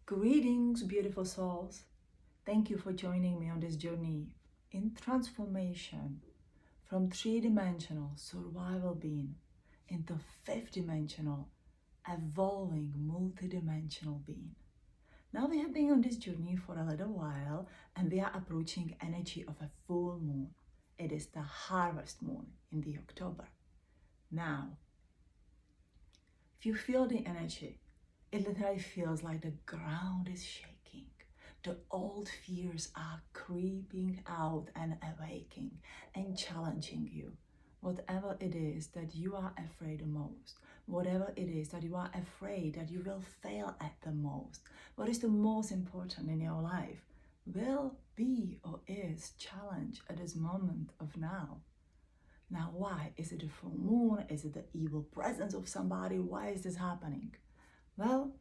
Greetings, beautiful souls. Thank you for joining me on this journey in transformation from three-dimensional survival being into fifth-dimensional evolving multidimensional being. Now we have been on this journey for a little while and we are approaching energy of a full moon. It is the harvest moon in the October. Now, if you feel the energy, it literally feels like the ground is shaking. The old fears are creeping out and awaking and challenging you. Whatever it is that you are afraid the most, whatever it is that you are afraid that you will fail at the most, what is the most important in your life, will be or is challenged at this moment of now. Now, why? Is it a full moon? Is it the evil presence of somebody? Why is this happening? Well,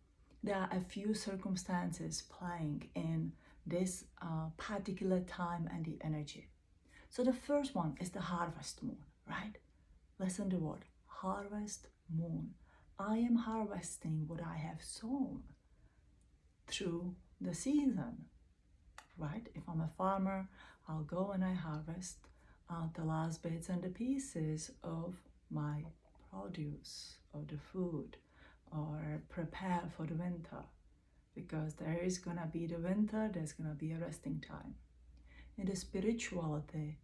there are a few circumstances playing in this particular time and the energy. So the first one is the harvest moon, right? Listen to the word, harvest moon. I am harvesting what I have sown through the season, right? If I'm a farmer, I'll go and I harvest the last bits and the pieces of my produce, of the food, or prepare for the winter, because there is gonna be the winter, there's gonna be a resting time. In the spirituality,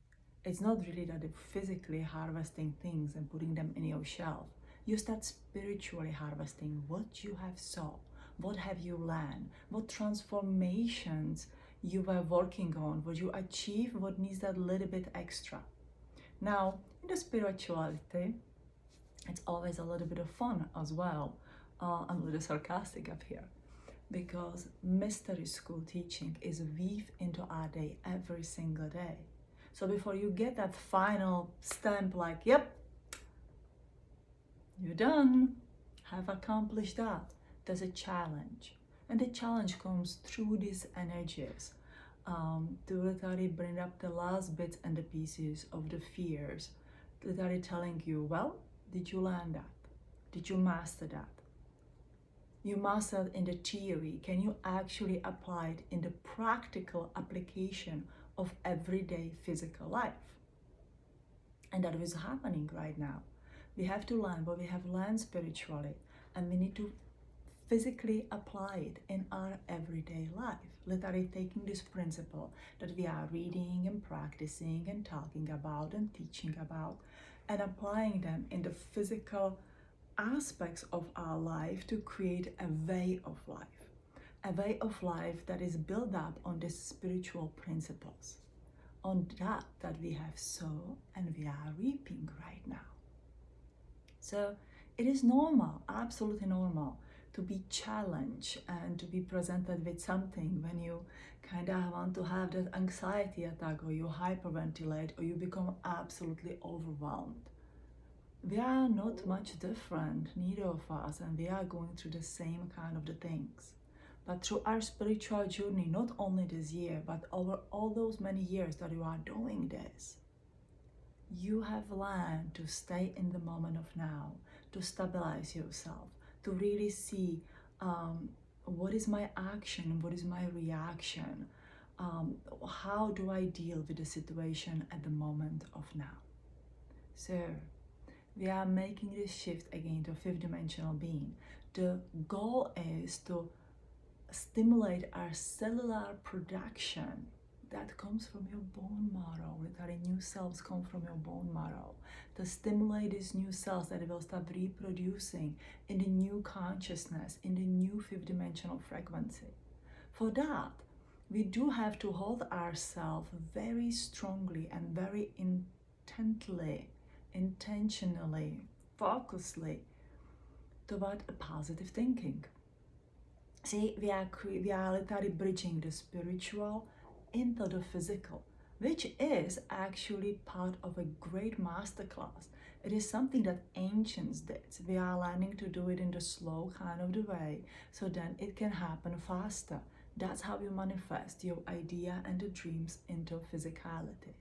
it's not really that you're physically harvesting things and putting them in your shelf. You start spiritually harvesting what you have saw, what have you learned, what transformations you were working on, what you achieve, what needs that little bit extra. Now, in the spirituality, it's always a little bit of fun as well. I'm a little sarcastic up here because mystery school teaching is weaved into our day every single day. So before you get that final stamp like, yep, you're done, have accomplished that, there's a challenge. And the challenge comes through these energies to literally bring up the last bits and the pieces of the fears, literally telling you, well, did you learn that? Did you master that? You mastered in the theory. Can you actually apply it in the practical application of everyday physical life? And that is happening right now. We have to learn what we have learned spiritually, and we need to physically apply it in our everyday life. Literally taking this principle that we are reading and practicing and talking about and teaching about, and applying them in the physical aspects of our life to create a way of life. A way of life that is built up on these spiritual principles, on that we have sown and we are reaping right now. So it is normal, absolutely normal, to be challenged and to be presented with something when you kind of want to have that anxiety attack, or you hyperventilate, or you become absolutely overwhelmed. We are not much different, neither of us, and we are going through the same kind of the things. But through our spiritual journey, not only this year, but over all those many years that you are doing this, you have learned to stay in the moment of now, to stabilize yourself, to really see what is my action, what is my reaction, how do I deal with the situation at the moment of now. So we are making this shift again to a fifth dimensional being. The goal is to stimulate our cellular production that comes from your bone marrow. Literally, new cells come from your bone marrow. To stimulate these new cells that will start reproducing in the new consciousness, in the new fifth dimensional frequency. For that, we do have to hold ourselves very strongly and very intently, intentionally, focusedly toward a positive thinking. See, we are literally bridging the spiritual into the physical, which is actually part of a great masterclass. It is something that ancients did. We are learning to do it in the slow kind of the way, so then it can happen faster. That's how you manifest your idea and the dreams into physicality.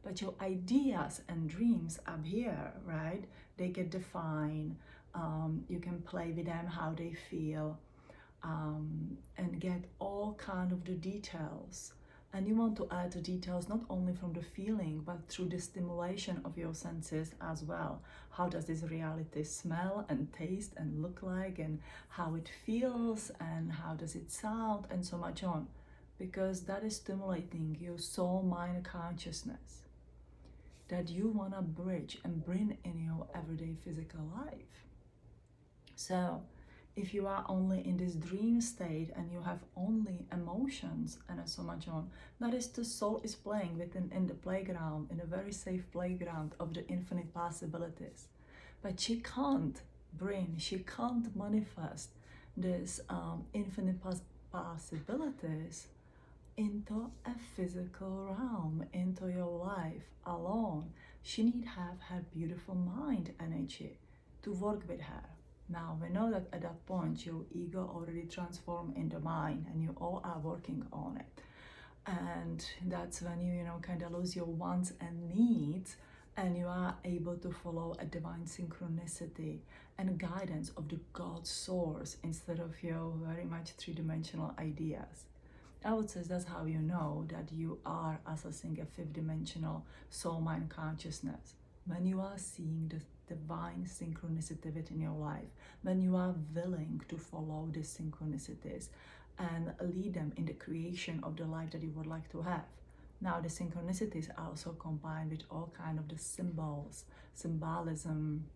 But your ideas and dreams up here, right? They get defined. You can play with them how they feel, and get all kind of the details, and you want to add the details not only from the feeling but through the stimulation of your senses as well. How does this reality smell and taste and look like, and how it feels, and how does it sound, and so much on, because that is stimulating your soul mind consciousness that you want to bridge and bring in your everyday physical life. So if you are only in this dream state and you have only emotions and so much on, that is, the soul is playing within in the playground, in a very safe playground of the infinite possibilities. But she can't manifest this infinite possibilities into a physical realm, into your life alone. She need have her beautiful mind energy to work with her. Now we know that at that point your ego already transformed into mind, and you all are working on it. And that's when you kind of lose your wants and needs, and you are able to follow a divine synchronicity and guidance of the God source instead of your very much three-dimensional ideas. I would say that's how you know that you are accessing a fifth-dimensional soul mind consciousness. When you are seeing the divine synchronicity within your life, when you are willing to follow these synchronicities and lead them in the creation of the life that you would like to have. Now the synchronicities are also combined with all kind of the symbols, symbolism,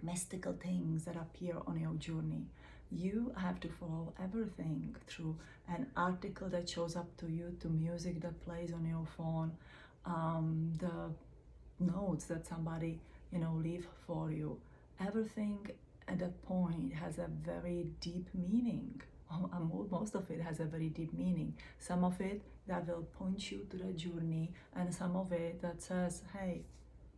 mystical things that appear on your journey. You have to follow everything through an article that shows up to you, to music that plays on your phone, the notes that somebody leave for you. Everything at that point has a very deep meaning. Most of it has a very deep meaning. Some of it that will point you to the journey, and some of it that says, hey,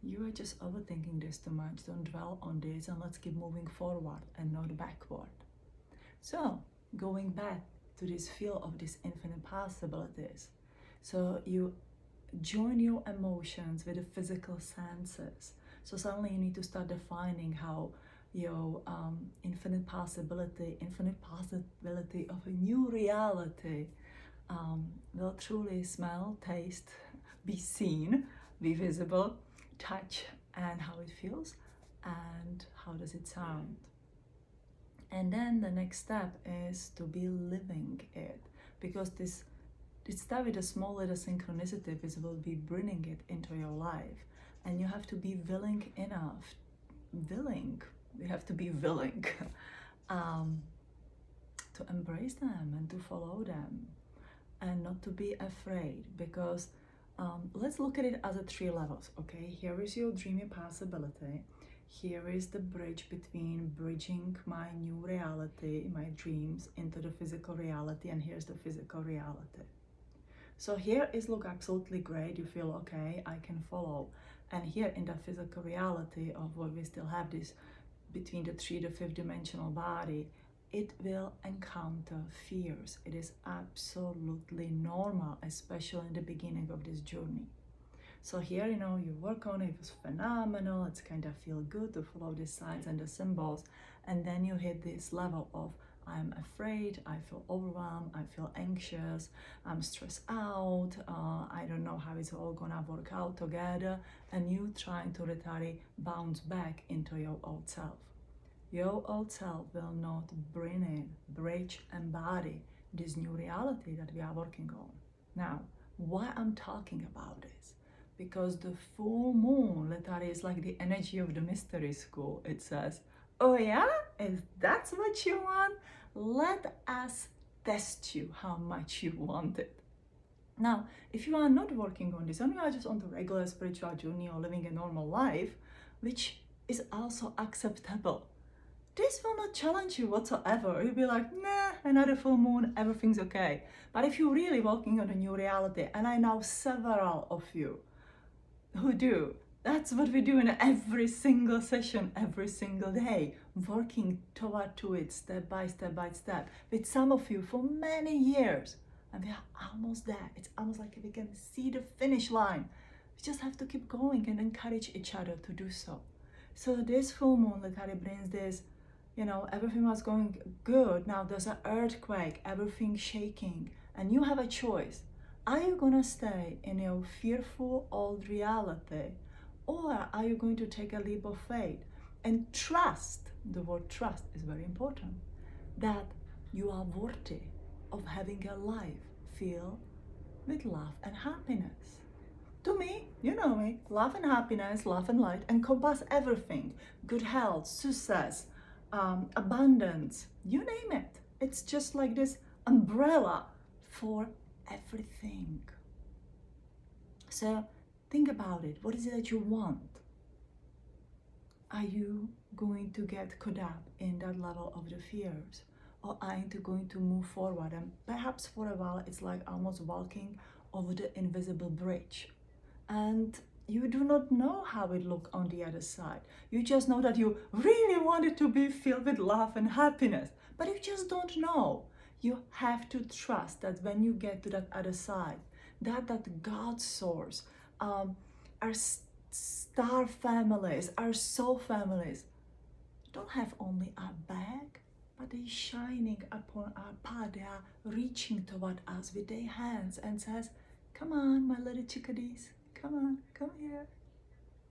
you are just overthinking this too much, don't dwell on this, and let's keep moving forward and not backward. So going back to this field of these infinite possibilities, so you join your emotions with the physical senses. So suddenly you need to start defining how your infinite possibility of a new reality will truly smell, taste, be seen, be visible, touch, and how it feels, and how does it sound. And then the next step is to be living it, because it starts with a small little synchronicity which will be bringing it into your life, and you have to be willing enough, you have to be willing to embrace them and to follow them, and not to be afraid, because let's look at it as a 3 levels. Okay, here is your dreamy possibility. Here is the bridge between bridging my new reality, my dreams, into the physical reality, and here's the physical reality. So here is look absolutely great, you feel okay, I can follow. And here in the physical reality of what we still have this between the 3 to 5 dimensional body, it will encounter fears. It is absolutely normal, especially in the beginning of this journey. So here, you work on it, it was phenomenal, it's kind of feel good to follow the signs and the symbols, and then you hit this level of I'm afraid, I feel overwhelmed, I feel anxious, I'm stressed out, I don't know how it's all gonna work out together, and you trying to literally bounce back into your old self. Your old self will not bring in, bridge, embody this new reality that we are working on. Now, why I'm talking about this? Because the full moon literally is like the energy of the mystery school. It says, oh yeah, if that's what you want, let us test you how much you want it. Now, if you are not working on this, and you are just on the regular spiritual journey or living a normal life, which is also acceptable, this will not challenge you whatsoever. You'll be like, nah, another full moon, everything's okay. But if you're really working on a new reality, and I know several of you who do, that's what we do in every single session, every single day, working toward to it step by step by step, with some of you for many years. And we are almost there. It's almost like we can see the finish line. We just have to keep going and encourage each other to do so. So this full moon literally brings this, everything was going good. Now there's an earthquake, everything shaking, and you have a choice. Are you gonna stay in your fearful old reality, or are you going to take a leap of faith and trust? The word trust is very important, that you are worthy of having a life filled with love and happiness. To me, you know me, love and happiness, love and light encompass everything. Good health, success, abundance, you name it. It's just like this umbrella for everything. So think about it. What is it that you want? Are you going to get caught up in that level of the fears? Or are you going to move forward? And perhaps for a while it's like almost walking over the invisible bridge. And you do not know how it look on the other side. You just know that you really want it to be filled with love and happiness, but you just don't know. You have to trust that when you get to that other side, that God source, our star families, our soul families, don't have only our back, but they're shining upon our path. They are reaching toward us with their hands and says, come on, my little chickadees. Come on, come here.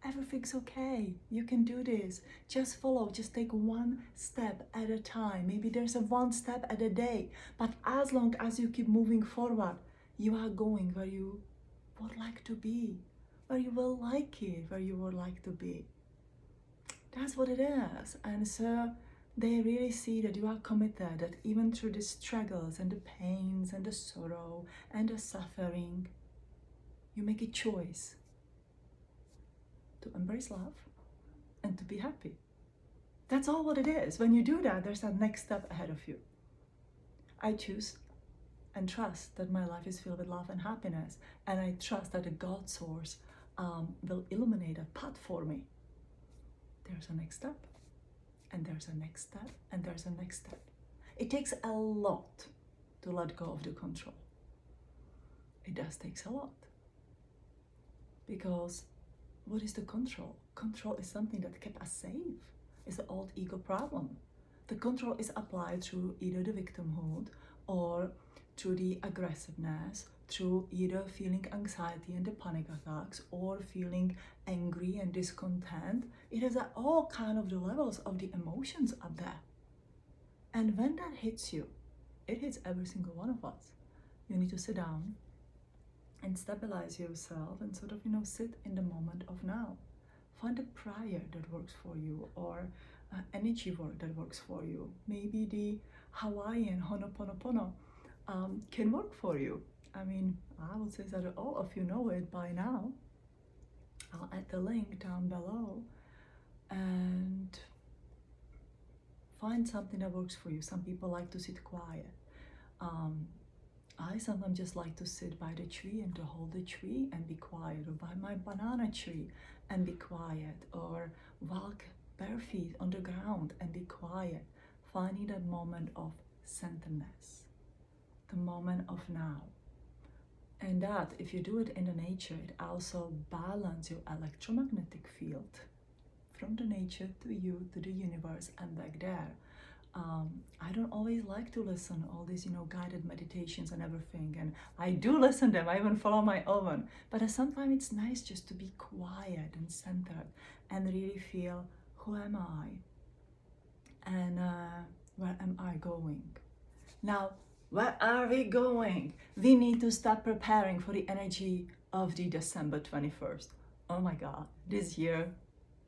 Everything's okay. You can do this. Just follow, just take one step at a time. Maybe there's a one step at a day. But as long as you keep moving forward, you are going where you would like to be, where you will like it, where you would like to be. That's what it is. And so they really see that you are committed, that even through the struggles and the pains and the sorrow and the suffering, you make a choice to embrace love and to be happy. That's all what it is. When you do that, there's a next step ahead of you. I choose and trust that my life is filled with love and happiness, and I trust that the God source will illuminate a path for me. There's a next step, and there's a next step, and there's a next step. It takes a lot to let go of the control. It does take a lot. Because what is the control? Control is something that kept us safe. It's the old ego problem. The control is applied through either the victimhood or through the aggressiveness, through either feeling anxiety and the panic attacks or feeling angry and discontent. It is at all kind of the levels of the emotions up there. And when that hits you, it hits every single one of us. You need to sit down and stabilize yourself and sort of, sit in the moment of now. Find a prayer that works for you, or energy work that works for you. Maybe the Hawaiian Ho'oponopono can work for you. I mean, I would say that all of you know it by now. I'll add the link down below and find something that works for you. Some people like to sit quiet. I sometimes just like to sit by the tree and to hold the tree and be quiet, or by my banana tree and be quiet, or walk bare feet on the ground and be quiet, finding that moment of centeredness, the moment of now. And that, if you do it in the nature, it also balances your electromagnetic field from the nature to you, to the universe, and back there. I don't always like to listen all these, guided meditations and everything. And I do listen to them. I even follow my own. But sometimes it's nice just to be quiet and centered and really feel, who am I? And where am I going? Now, where are we going? We need to start preparing for the energy of the December 21st. Oh my God, this year,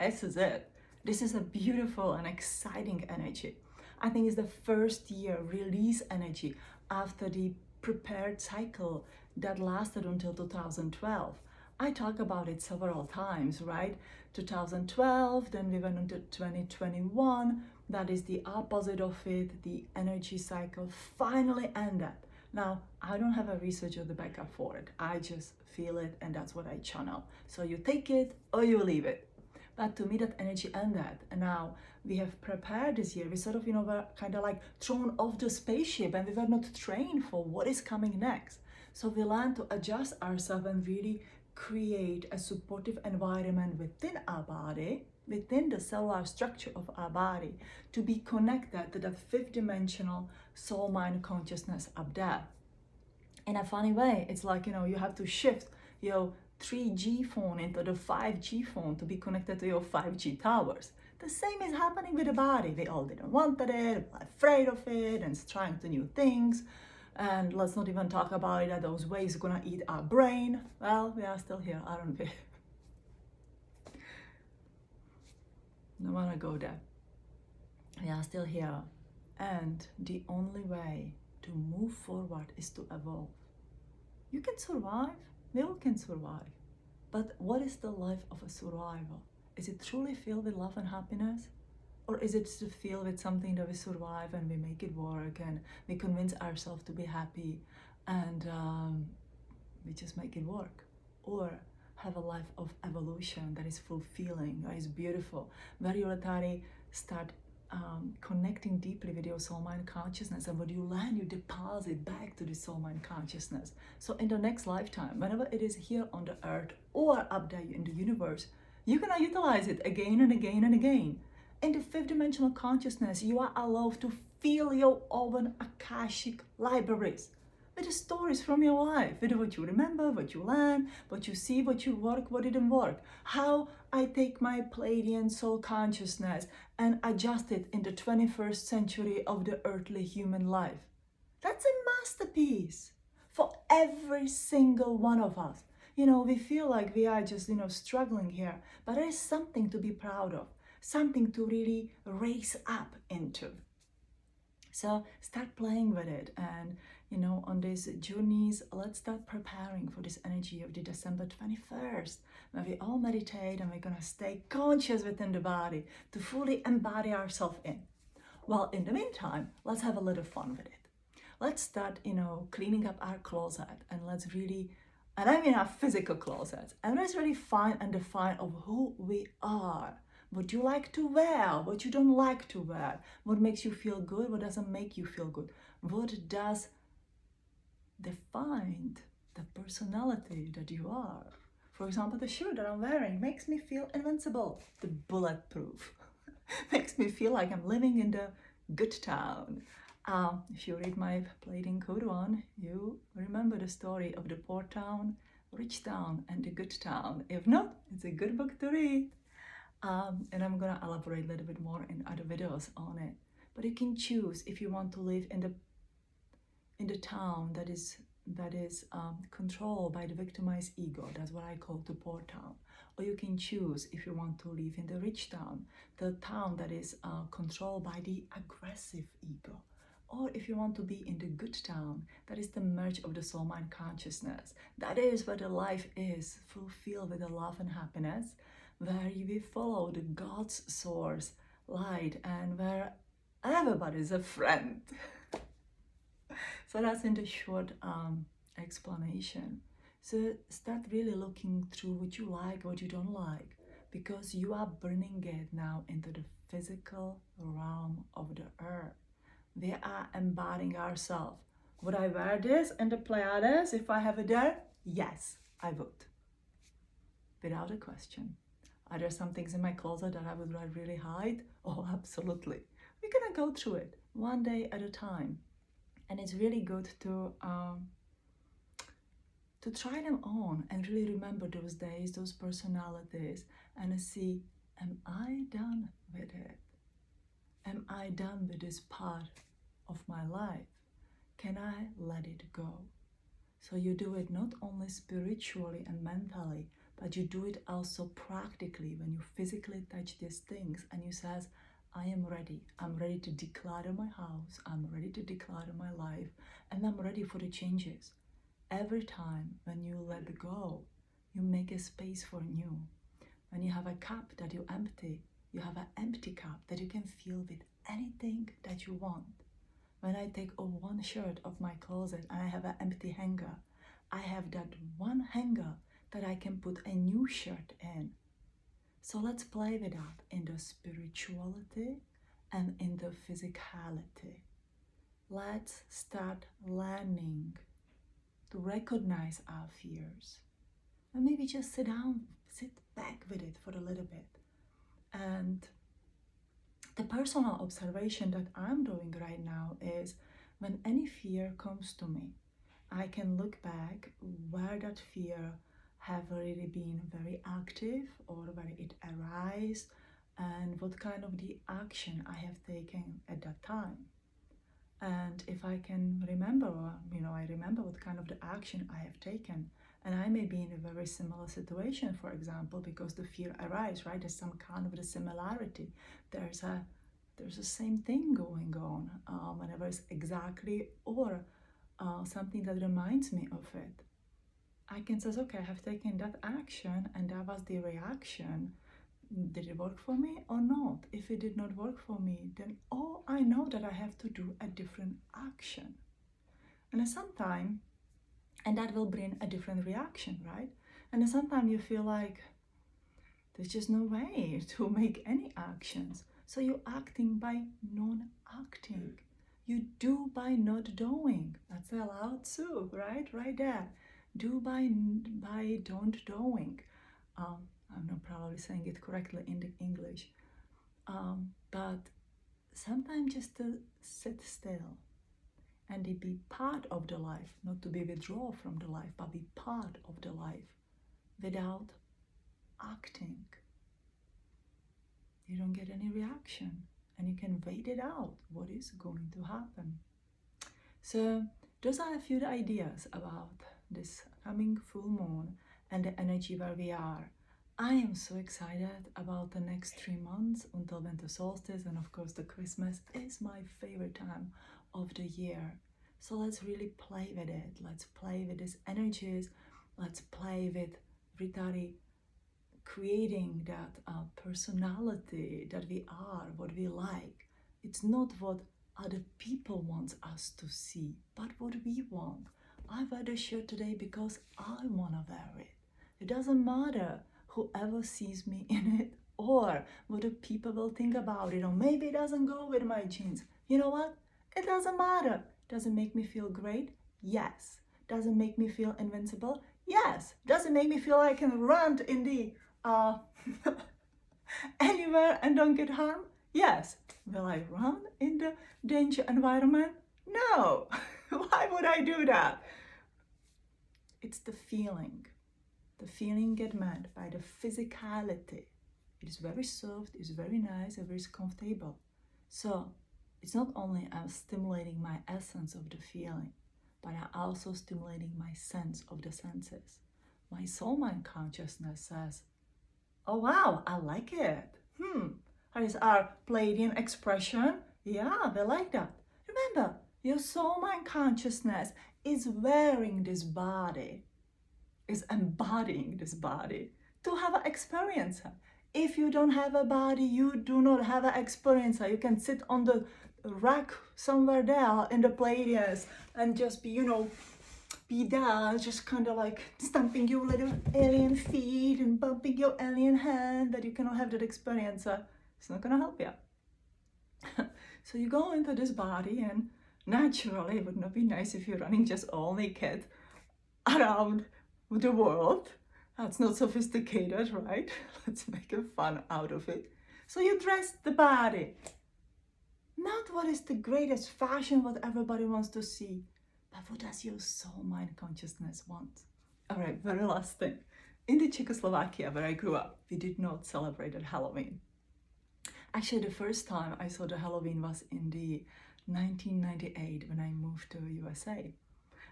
this is it. This is a beautiful and exciting energy. I think it's the first year release energy after the prepared cycle that lasted until 2012. I talk about it several times, right? 2012, then we went into 2021. That is the opposite of it. The energy cycle finally ended. Now, I don't have a research or the backup for it. I just feel it, and that's what I channel. So you take it or you leave it. But to me, that energy ended. And now we have prepared this year. We sort of, were kind of like thrown off the spaceship, and we were not trained for what is coming next. So we learned to adjust ourselves and really create a supportive environment within our body, within the cellular structure of our body to be connected to the fifth dimensional soul mind consciousness up there. In a funny way, it's like, you have to shift your 3G phone into the 5G phone to be connected to your 5G towers. The same is happening with the body. We all didn't want it, we're afraid of it, and trying to new things. And let's not even talk about it, that those waves are gonna eat our brain. Well, we are still here, aren't we? Don't wanna go there. We are still here. And the only way to move forward is to evolve. You can survive, we all can survive. But what is the life of a survivor? Is it truly filled with love and happiness? Or is it filled with something that we survive and we make it work and we convince ourselves to be happy and we just make it work? Or have a life of evolution that is fulfilling, that is beautiful, where you literally start connecting deeply with your soul mind consciousness, and what you learn you deposit back to the soul mind consciousness. So in the next lifetime, whenever it is here on the earth or up there in the universe, you're gonna utilize it again and again and again. In the fifth dimensional consciousness, you are allowed to fill your own Akashic libraries with the stories from your life, with what you remember, what you learn, what you see, what you work, what didn't work. How I take my Pleiadian soul consciousness and adjust it in the 21st century of the earthly human life. That's a masterpiece for every single one of us. We feel like we are just, struggling here, but there is something to be proud of, something to really raise up into. So start playing with it, and on these journeys, let's start preparing for this energy of the December 21st, when we all meditate and we're gonna stay conscious within the body to fully embody ourselves in. Well, in the meantime, let's have a little fun with it. Let's start, cleaning up our closet, and let's really, and I mean our physical closet, and let's really find and define of who we are. What you like to wear, what you don't like to wear, what makes you feel good, what doesn't make you feel good, what does define the personality that you are. For example, the shirt that I'm wearing makes me feel invincible, the bulletproof. Makes me feel like I'm living in the good town. If you read my Pleiadian Code 1, you remember the story of the poor town, rich town, and the good town. If not, it's a good book to read. And I'm gonna elaborate a little bit more in other videos on it. But you can choose if you want to live in the town that is controlled by the victimized ego. That's what I call the poor town. Or you can choose if you want to live in the rich town, the town that is controlled by the aggressive ego. Or if you want to be in the good town, that is the merge of the soul mind consciousness. That is where the life is fulfilled with the love and happiness, where you will follow the God's source light, and where everybody is a friend. So that's in the short explanation. So start really looking through what you like, what you don't like, because you are bringing it now into the physical realm of the earth. We are embodying ourselves. Would I wear this in the Pleiades if I have it there? Yes, I would. Without a question. Are there some things in my closet that I would really hide? Oh, absolutely. We're gonna go through it one day at a time. And it's really good to try them on and really remember those days, those personalities, and see, am I done with it? Am I done with this part of my life? Can I let it go? So you do it not only spiritually and mentally, but you do it also practically when you physically touch these things and you says, I am ready. I'm ready to declutter my house. I'm ready to declutter my life. And I'm ready for the changes. Every time when you let go, you make a space for new. When you have a cup that you empty, you have an empty cup that you can fill with anything that you want. When I take off one shirt of my closet and I have an empty hanger, I have that one hanger that I can put a new shirt in. So let's play with that in the spirituality and in the physicality. Let's start learning to recognize our fears. And maybe just sit back with it for a little bit. And the personal observation that I'm doing right now is when any fear comes to me, I can look back where that fear have really been very active or where it arise and what kind of the action I have taken at that time. And if I can remember, I remember what kind of the action I have taken, and I may be in a very similar situation, for example, because the fear arises, right? There's some kind of the similarity. There's the same thing going on whenever it's exactly or something that reminds me of it. I can say, okay, I have taken that action and that was the reaction. Did it work for me or not? If it did not work for me, then I know that I have to do a different action. And sometimes, and that will bring a different reaction, right? And sometimes you feel like there's just no way to make any actions. So you're acting by non-acting. You do by not doing. That's allowed too, right? Right there. Do by don't doing. I'm not probably saying it correctly in the English. But sometimes just to sit still and to be part of the life, not to be withdrawn from the life, but be part of the life without acting. You don't get any reaction and you can wait it out. What is going to happen? So those are a few ideas about this coming full moon and the energy where we are. I am so excited about the next 3 months until winter solstice, and of course the Christmas is my favorite time of the year. So let's really play with it. Let's play with these energies. Let's play with Ritari creating that personality that we are, what we like. It's not what other people want us to see, but what we want. I wear the shirt today because I want to wear it. It doesn't matter whoever sees me in it or what the people will think about it, or maybe it doesn't go with my jeans. You know what? It doesn't matter. Does it make me feel great? Yes. Does it make me feel invincible? Yes. Does it make me feel I can run in the anywhere and don't get harmed? Yes. Will I run in the danger environment? No. Why would I do that? It's the feeling. The feeling get met by the physicality. It is very soft, it's very nice, and very comfortable. So it's not only I'm stimulating my essence of the feeling, but I'm also stimulating my sense of the senses. My soul mind consciousness says, oh wow, I like it. That is our Pleiadian expression. Yeah, we like that. Remember, your soul mind consciousness is wearing this body, is embodying this body to have an experience. If you don't have a body, you do not have an experience. You can sit on the rack somewhere there in the Pleiadians and just be, be there, just kind of like stamping your little alien feet and bumping your alien hand, but you cannot have that experience. It's not gonna help you. So you go into this body, and naturally it would not be nice if you're running just all naked around the world. That's not sophisticated, right? Let's make a fun out of it. So you dress the body. Not what is the greatest fashion, what everybody wants to see, but what does your soul mind consciousness want? All right, very last thing. In the Czechoslovakia where I grew up, we did not celebrate Halloween. Actually, the first time I saw the Halloween was in the 1998 when I moved to USA.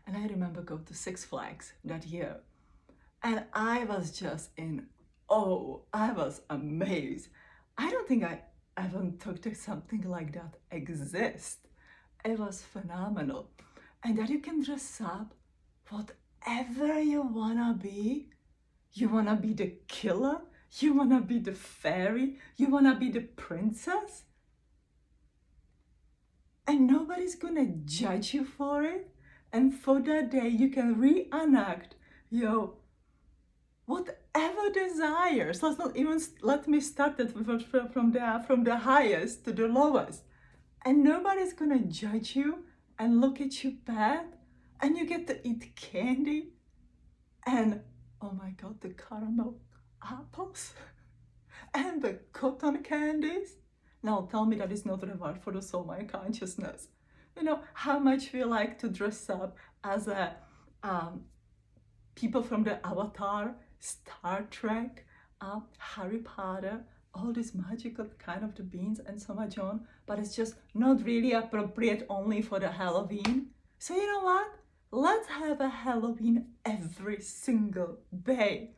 And I remember going to Six Flags that year. And I was just in awe. I was amazed. I don't think I ever thought that something like that exists. It was phenomenal. And that you can dress up whatever you wanna be. You wanna be the killer? You wanna be the fairy? You wanna be the princess? And nobody's gonna judge you for it. And for that day, you can reenact your whatever desires. Let me start it from the highest to the lowest. And nobody's gonna judge you and look at you bad. And you get to eat candy. And oh my God, the caramel apples. and the cotton candies. Now tell me that is not reward for the soul mind consciousness. You know how much we like to dress up as a people from the Avatar, Star Trek, Harry Potter, all these magical kind of the beings and so much on, but it's just not really appropriate only for the Halloween. So you know what? Let's have a Halloween every single day.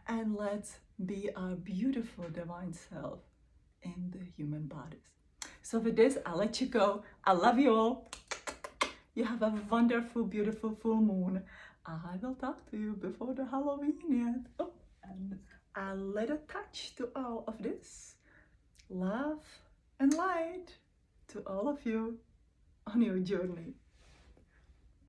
And let's be our beautiful divine self in the human bodies. So with this, I'll let you go. I love you all. You have a wonderful, beautiful full moon. I will talk to you before the Halloween yet. Oh, and a little touch to all of this. Love and light to all of you on your journey.